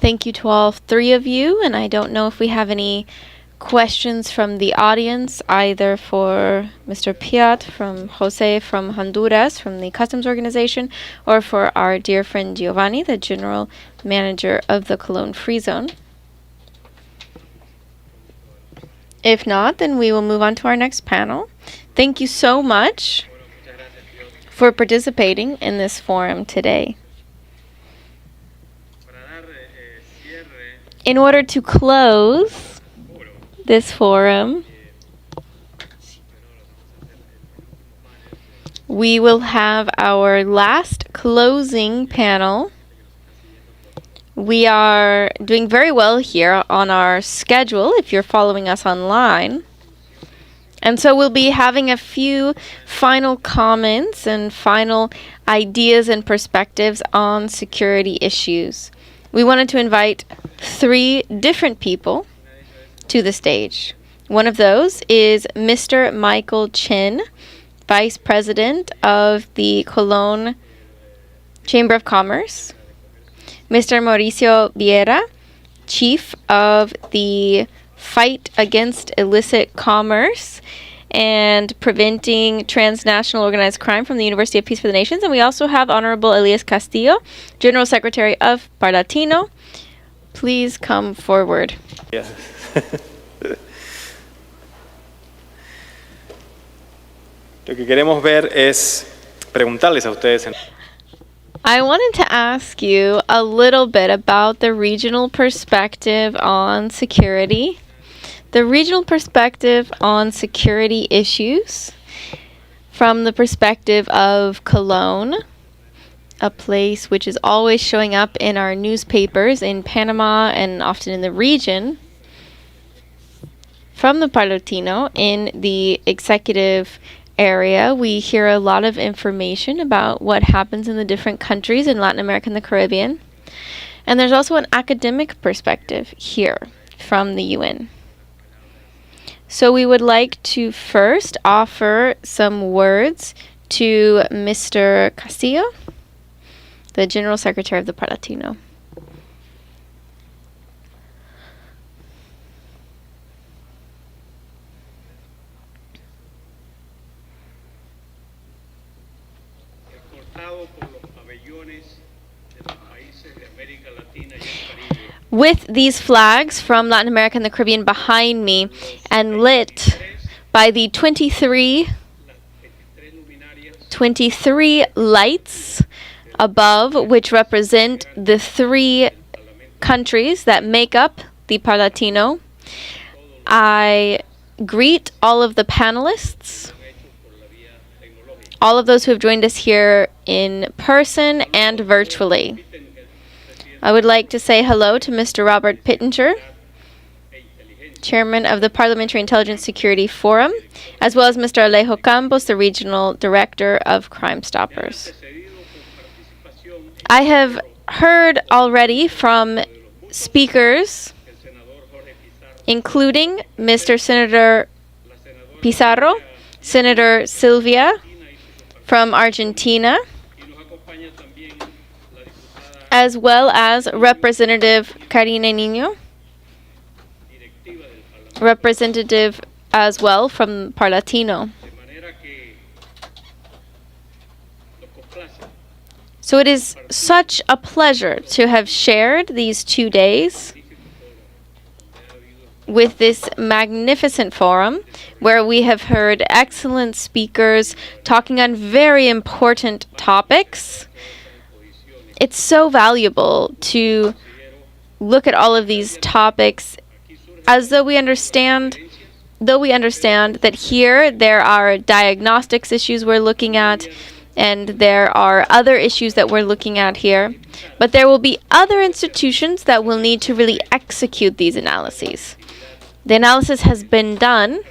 Thank you to all three of you, and I don't know if we have any questions from the audience, either for Mr. Piat, from Jose from Honduras, from the Customs Organization, or for our dear friend Giovanni, the General Manager of the Cologne Free Zone. If not, then we will move on to our next panel. Thank you so much for participating in this forum today. In order to close this forum, we will have our last closing panel. We are doing very well here on our schedule if you're following us online. And so we'll be having a few final comments and final ideas and perspectives on security issues. We wanted to invite three different people to the stage. One of those is Mr. Michael Chin, Vice President of the Cologne Chamber of Commerce. Mr. Mauricio Vieira, Chief of the Fight Against Illicit Commerce and Preventing Transnational Organized Crime from the University of Peace for the Nations. And we also have Honorable Elias Castillo, General Secretary of Parlatino. Please come forward. Yes. Lo que queremos ver es preguntarles a ustedes. I wanted to ask you a little bit about the regional perspective on security. The regional perspective on security issues from the perspective of Cologne, a place which is always showing up in our newspapers in Panama and often in the region. From the Parlatino, in the executive area, we hear a lot of information about what happens in the different countries in Latin America and the Caribbean. And there's also an academic perspective here from the UN. So we would like to first offer some words to Mr. Castillo, the General Secretary of the Parlatino. With these flags from Latin America and the Caribbean behind me and lit by the 23 lights above, which represent the three countries that make up the Parlatino, I greet all of the panelists, all of those who have joined us here in person and virtually. I would like to say hello to Mr. Robert Pittenger, Chairman of the Parliamentary Intelligence Security Forum, as well as Mr. Alejo Campos, the Regional Director of Crime Stoppers. I have heard already from speakers, including Mr. Senator Pizarro, Senator Silvia from Argentina, as well as Representative Karina Niño, representative as well from Parlatino. So it is such a pleasure to have shared these 2 days with this magnificent forum where we have heard excellent speakers talking on very important topics. It's so valuable to look at all of these topics as though we understand that here there are diagnostics issues we're looking at, and there are other issues that we're looking at here. But there will be other institutions that will need to really execute these analyses. The analysis has been done,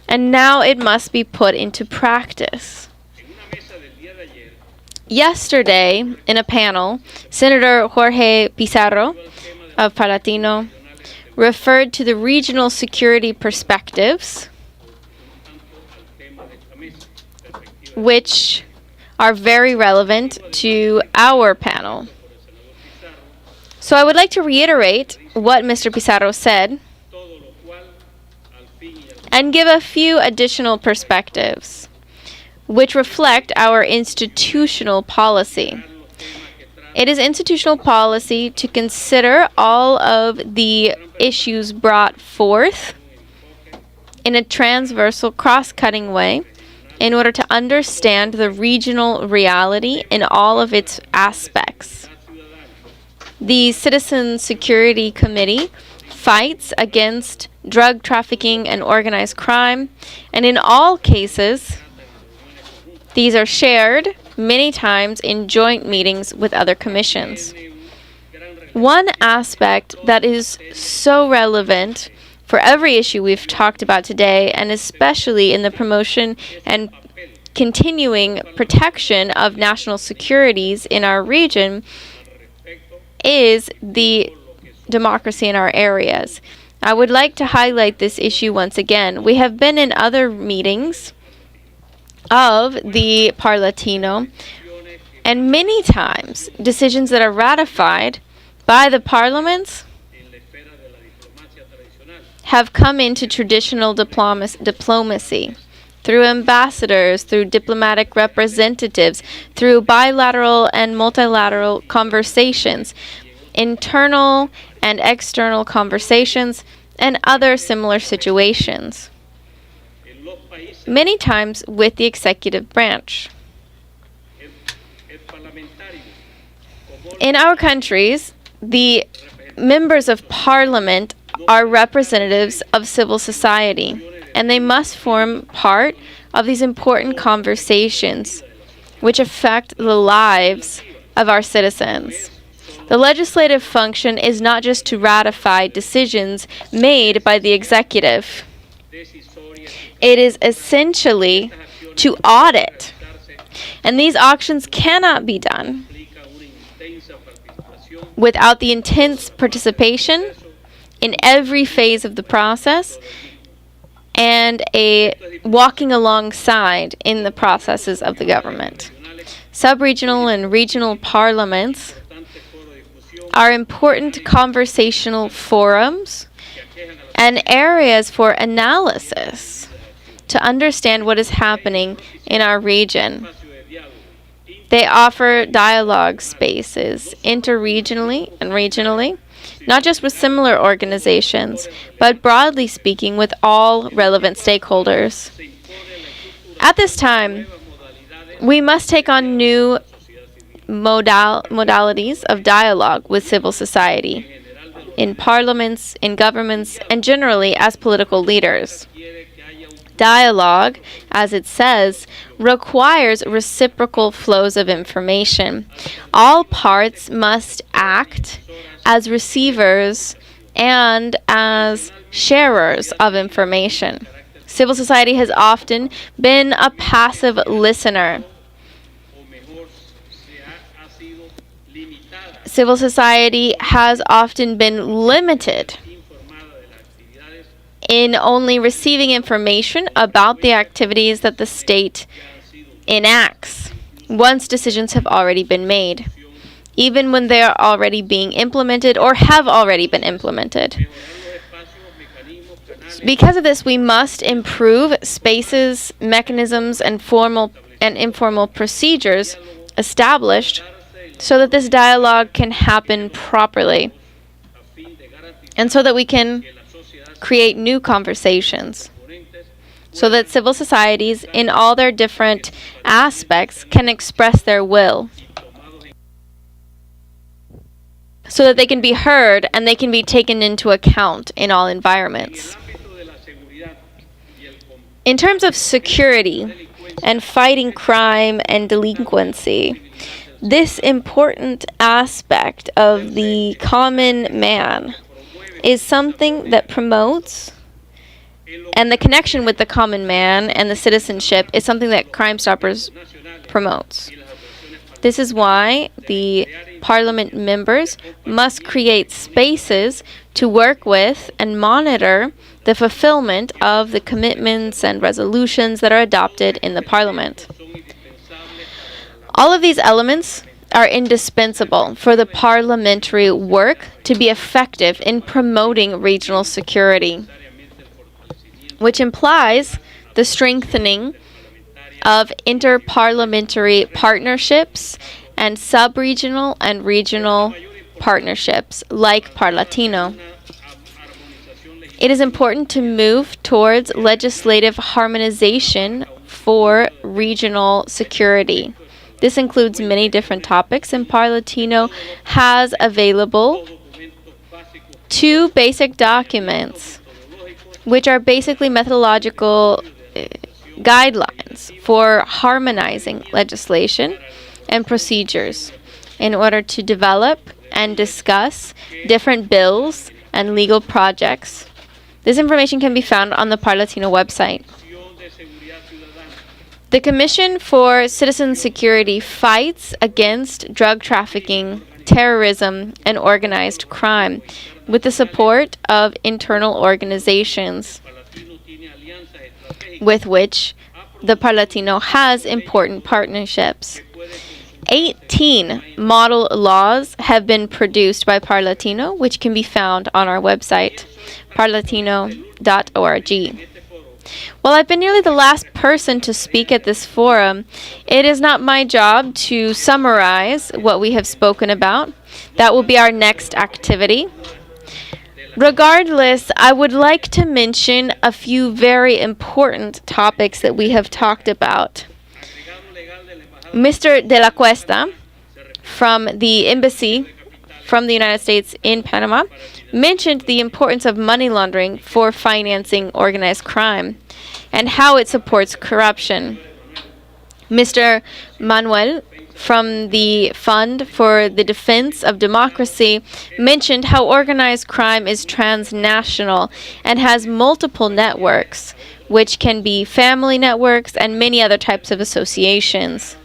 and now it must be put into practice. Yesterday, in a panel, Senator Jorge Pizarro of Parlatino referred to the regional security perspectives, which are very relevant to our panel. So I would like to reiterate what Mr. Pizarro said and give a few additional perspectives which reflect our institutional policy. It is institutional policy to consider all of the issues brought forth in a transversal, cross-cutting way in order to understand the regional reality in all of its aspects. The Citizen Security Committee fights against drug trafficking and organized crime, and in all cases, these are shared many times in joint meetings with other commissions. One aspect that is so relevant for every issue we've talked about today, and especially in the promotion and continuing protection of national securities in our region, is the democracy in our areas. I would like to highlight this issue once again. We have been in other meetings of the Parlatino, and many times decisions that are ratified by the parliaments have come into traditional diplomacy through ambassadors, through diplomatic representatives, through bilateral and multilateral conversations, internal and external conversations, and other similar situations, many times with the executive branch. In our countries, the members of parliament are representatives of civil society, and they must form part of these important conversations which affect the lives of our citizens. The legislative function is not just to ratify decisions made by the executive. It is essentially to audit. And these auctions cannot be done without the intense participation in every phase of the process and a walking alongside in the processes of the government. Sub-regional and regional parliaments are important conversational forums and areas for analysis to understand what is happening in our region. They offer dialogue spaces interregionally and regionally, not just with similar organizations, but broadly speaking with all relevant stakeholders. At this time, we must take on new modalities of dialogue with civil society, in parliaments, in governments, and generally as political leaders. Dialogue, as it says, requires reciprocal flows of information. All parts must act as receivers and as sharers of information. Civil society has often been a passive listener. Civil society has often been limited in only receiving information about the activities that the state enacts once decisions have already been made, even when they are already being implemented or have already been implemented. Because of this, we must improve spaces, mechanisms, and formal and informal procedures established so that this dialogue can happen properly and so that we can create new conversations so that civil societies in all their different aspects can express their will, so that they can be heard and they can be taken into account in all environments. In terms of security and fighting crime and delinquency, this important aspect of the common man is something that promotes, and the connection with the common man and the citizenship is something that Crime Stoppers promotes. This is why the parliament members must create spaces to work with and monitor the fulfillment of the commitments and resolutions that are adopted in the parliament. All of these elements are indispensable for the parliamentary work to be effective in promoting regional security, which implies the strengthening of interparliamentary partnerships and sub-regional and regional partnerships like Parlatino. It is important to move towards legislative harmonization for regional security. This includes many different topics, and Parlatino has available 2 basic documents, which are basically methodological guidelines for harmonizing legislation and procedures in order to develop and discuss different bills and legal projects. This information can be found on the Parlatino website. The Commission for Citizen Security fights against drug trafficking, terrorism, and organized crime with the support of internal organizations with which the Parlatino has important partnerships. 18 model laws have been produced by Parlatino, which can be found on our website, parlatino.org. While I've been nearly the last person to speak at this forum, it is not my job to summarize what we have spoken about. That will be our next activity. Regardless, I would like to mention a few very important topics that we have talked about. Mr. De La Cuesta, from the embassy from the United States in Panama, mentioned the importance of money laundering for financing organized crime and how it supports corruption. Mr. Manuel, from the Fund for the Defense of Democracy, mentioned how organized crime is transnational and has multiple networks, which can be family networks and many other types of associations.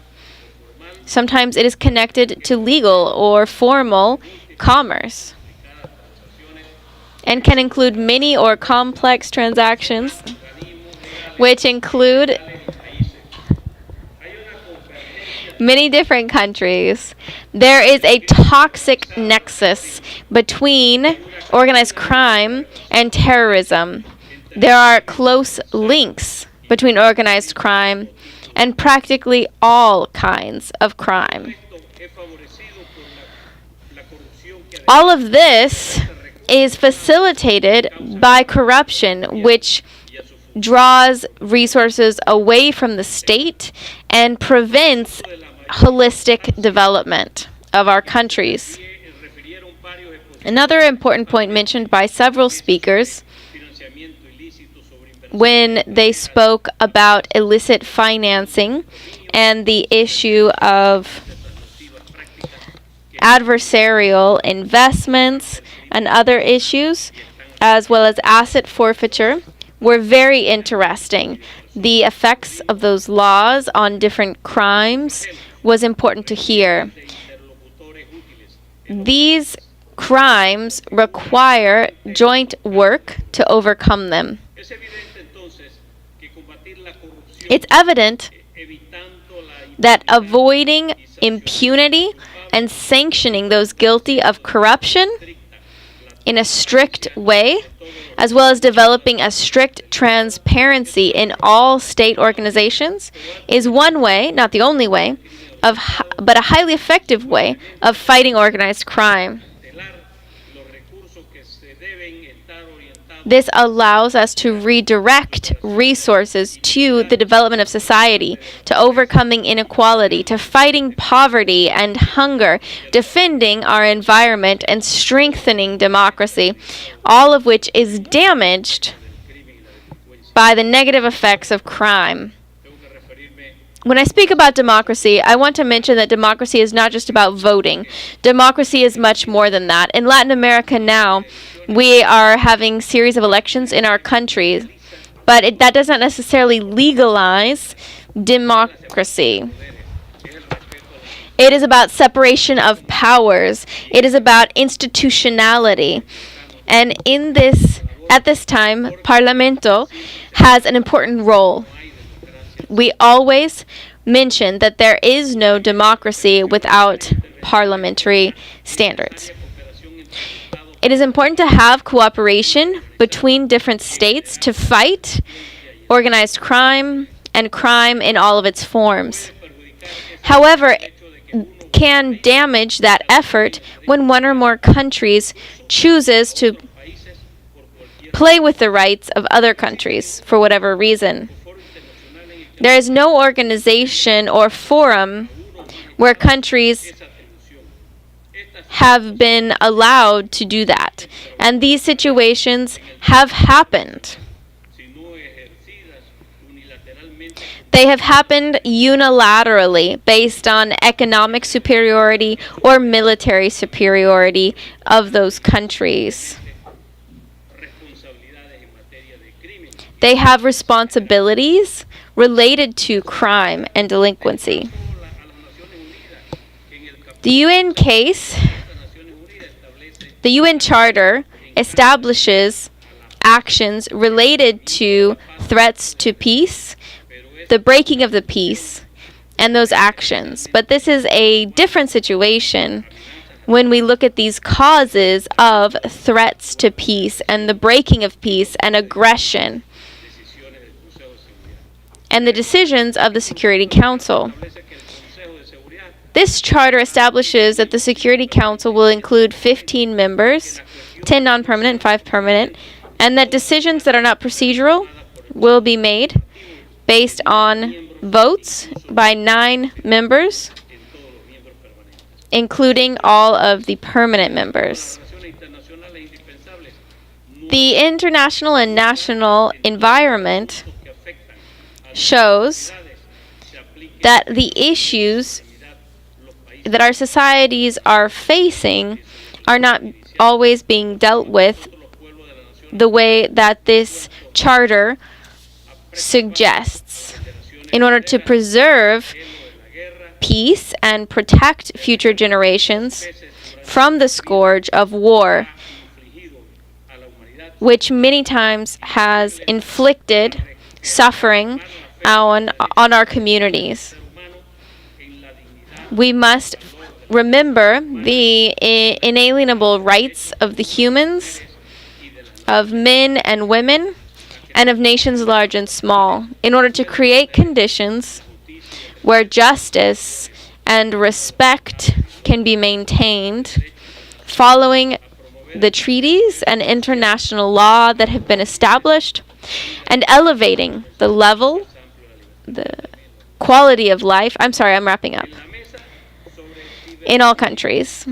Sometimes it is connected to legal or formal commerce and can include many or complex transactions, which include many different countries. There is a toxic nexus between organized crime and terrorism. There are close links between organized crime and practically all kinds of crime. All of this is facilitated by corruption, which draws resources away from the state and prevents holistic development of our countries. Another important point mentioned by several speakers when they spoke about illicit financing and the issue of adversarial investments and other issues, as well as asset forfeiture, were very interesting. The effects of those laws on different crimes was important to hear. These crimes require joint work to overcome them. It's evident that avoiding impunity and sanctioning those guilty of corruption in a strict way, as well as developing a strict transparency in all state organizations, is one way, not the only way, but a highly effective way of fighting organized crime. This allows us to redirect resources to the development of society, to overcoming inequality, to fighting poverty and hunger, defending our environment, and strengthening democracy, all of which is damaged by the negative effects of crime. When I speak about democracy, I want to mention that democracy is not just about voting. Democracy is much more than that. In Latin America now, we are having series of elections in our country, but that does not necessarily legalize democracy. It is about separation of powers. It is about institutionality. And at this time, Parlamento has an important role. We always mentioned that there is no democracy without parliamentary standards. It is important to have cooperation between different states to fight organized crime and crime in all of its forms. However, can damage that effort when one or more countries chooses to play with the rights of other countries for whatever reason. There is no organization or forum where countries have been allowed to do that. And these situations have happened. They have happened unilaterally based on economic superiority or military superiority of those countries. They have responsibilities related to crime and delinquency. The UN Charter establishes actions related to threats to peace, the breaking of the peace, and those actions. But this is a different situation when we look at these causes of threats to peace and the breaking of peace and aggression and the decisions of the Security Council. This charter establishes that the Security Council will include 15 members, 10 non-permanent and 5 permanent, and that decisions that are not procedural will be made based on votes by 9 members, including all of the permanent members. The international and national environment shows that the issues that our societies are facing are not always being dealt with the way that this charter suggests. In order to preserve peace and protect future generations from the scourge of war, which many times has inflicted suffering on our communities. We must remember the inalienable rights of the humans, of men and women, and of nations large and small, in order to create conditions where justice and respect can be maintained following the treaties and international law that have been established, and elevating the level, the quality of life. I'm wrapping up. In all countries.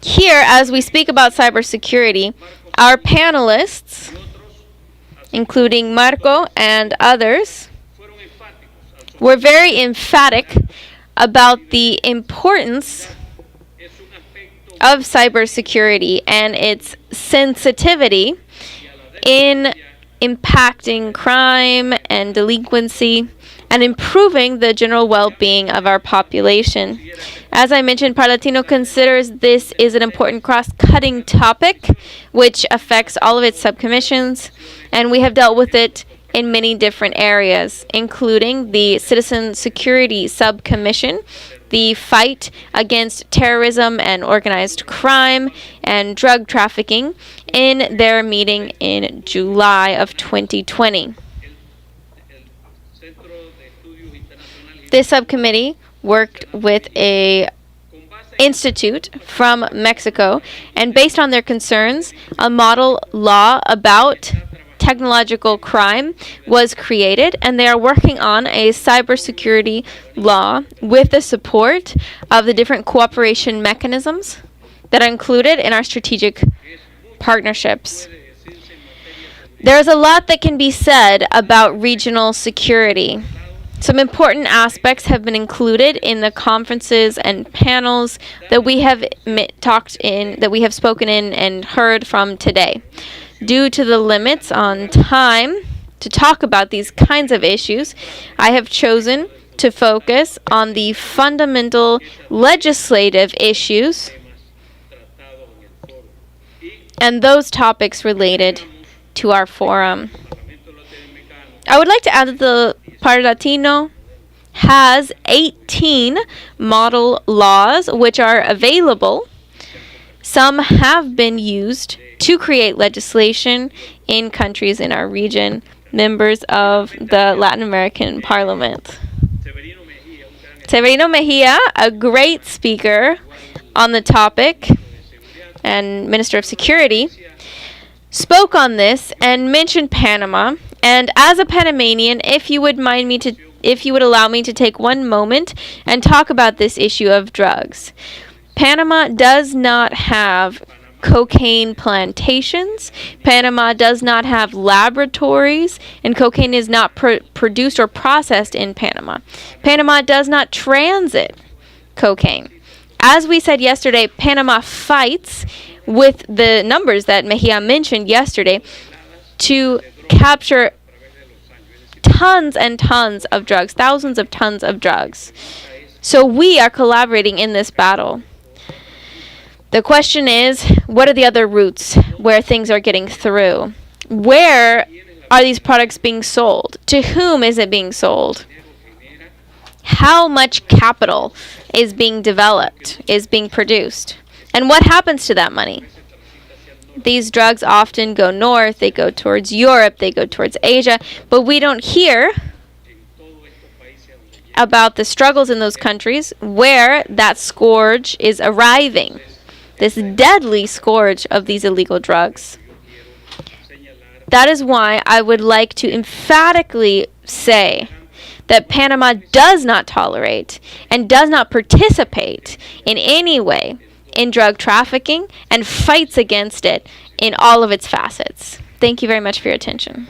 Here, as we speak about cybersecurity, our panelists, including Marco and others, were very emphatic about the importance of cybersecurity and its sensitivity in impacting crime and delinquency and improving the general well-being of our population. As I mentioned, Parlatino considers this is an important cross-cutting topic which affects all of its subcommissions, and we have dealt with it in many different areas, including the Citizen Security Subcommission, the fight against terrorism and organized crime and drug trafficking in their meeting in July of 2020. This subcommittee worked with a institute from Mexico, and based on their concerns, a model law about technological crime was created, and they are working on a cybersecurity law with the support of the different cooperation mechanisms that are included in our strategic partnerships. There is a lot that can be said about regional security. Some important aspects have been included in the conferences and panels that we have spoken in and heard from today. Due to the limits on time to talk about these kinds of issues, I have chosen to focus on the fundamental legislative issues and those topics related to our forum. I would like to add that the Parlatino has 18 model laws which are available. Some have been used to create legislation in countries in our region, members of the Latin American Parliament. Severino Mejia, a great speaker on the topic and Minister of Security, spoke on this and mentioned Panama. And as a Panamanian, if you would allow me to take one moment and talk about this issue of drugs. Panama does not have cocaine plantations. Panama does not have laboratories, and cocaine is not produced or processed in Panama. Panama does not transit cocaine. As we said yesterday, Panama fights with the numbers that Mejia mentioned yesterday to capture tons and tons of drugs, thousands of tons of drugs. So we are collaborating in this battle. The question is, what are the other routes where things are getting through? Where are these products being sold? To whom is it being sold? How much capital is being developed, is being produced? And what happens to that money? These drugs often go north, they go towards Europe, they go towards Asia, but we don't hear about the struggles in those countries where that scourge is arriving. This deadly scourge of these illegal drugs. That is why I would like to emphatically say that Panama does not tolerate and does not participate in any way in drug trafficking and fights against it in all of its facets. Thank you very much for your attention.